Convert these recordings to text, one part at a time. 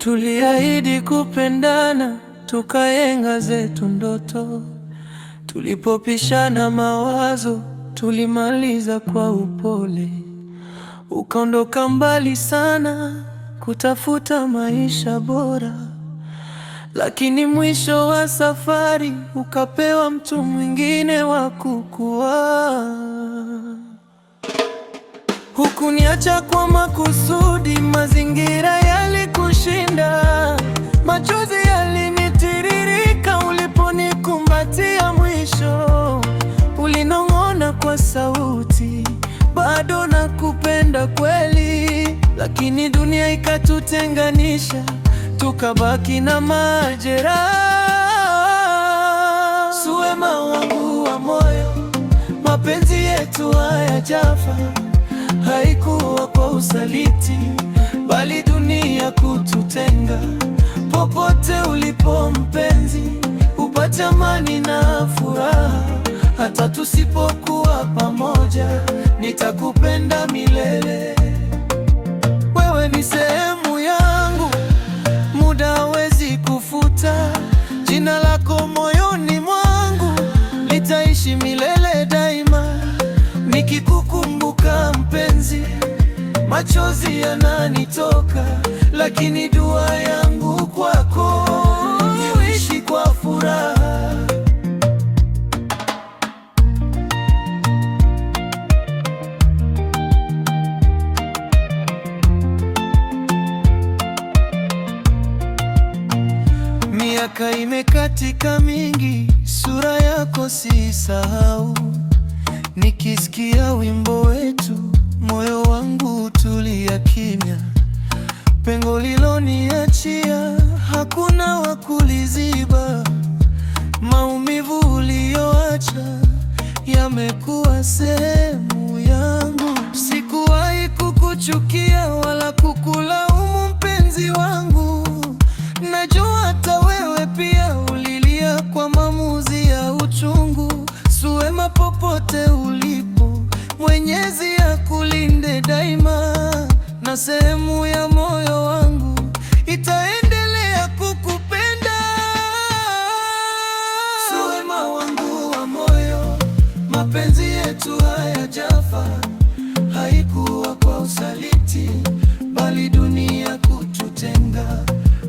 Tuliahidi kupendana, tukaenga zetu ndoto. Tulipopishana mawazo, tulimaliza kwa upole. Ukaondoka mbali sana, kutafuta maisha bora. Lakini mwisho wa safari, ukapewa mtu mwingine wa kukua. Hukuniacha kwa makusudi, mazingira yalikushinda. Machozi yalinitiririka uliponikumbatia mwisho. Ulinong'ona kwa sauti, bado nakupenda kweli. Lakini dunia ikatutenganisha, tukabaki na majeraha. Suwema wangu wa moyo, mapenzi yetu hayajafa. Haikuwa kwa usaliti, bali dunia kututenga. Popote ulipo mpenzi, upate amani na furaha. Hata tusipokuwa pamoja, nitakupenda milele. Wewe ni sehemu yangu, muda hawezi kufuta. Jina lako moyoni mwangu, litaishi milele daima. Nikikukumbuka mpenzi, machozi yananitoka. Lakini dua yangu kwako, uishi kwa furaha. Miaka imekatika mingi, sura yako sisahau. Nikisikia wimbo wetu, moyo wangu tulia kimya. Pengo liloniachia, hakuna wa kuliziba. Maumivu uliyoacha, yamekuwa sehemu yangu. Sikuwahi kukuchukia wala kukulaumu mpenzi wangu. Najua hata wewe pia ulilia kwa maamuzi ya uchungu. Suwema, popote ulipo, Mwenyezi akulinde daima. Na sehemu ya moyo wangu itaendelea kukupenda. Suwema wangu wa moyo, mapenzi yetu hayajafa. Haikuwa kwa usaliti, bali dunia kututenga.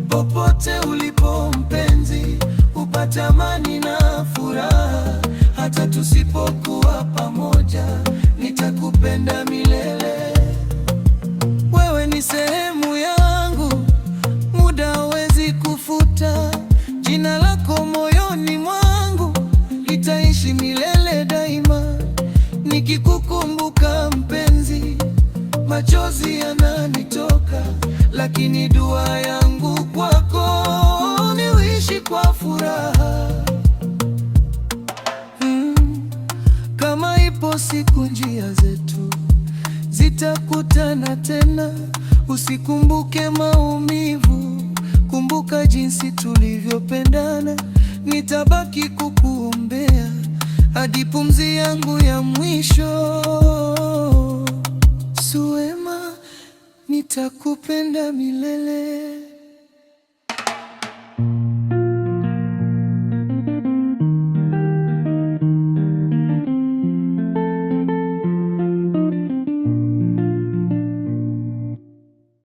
Popote ulipo mpenzi, upate amani na furaha. Hata tusipokuwa pamoja, nitakupenda milele. Wewe ni sehemu yangu, muda hawezi kufuta. Jina lako moyoni mwangu, litaishi milele daima. Nikikukumbuka mpenzi, machozi yananitoka. Lakini dua yangu kwako, ni uishi kwa furaha. Kama ipo siku njia zetu zitakutana tena, usikumbuke maumivu, kumbuka jinsi tulivyopendana. Nitabaki kukuombea hadi pumzi yangu ya mwisho. Suwema, nitakupenda milele.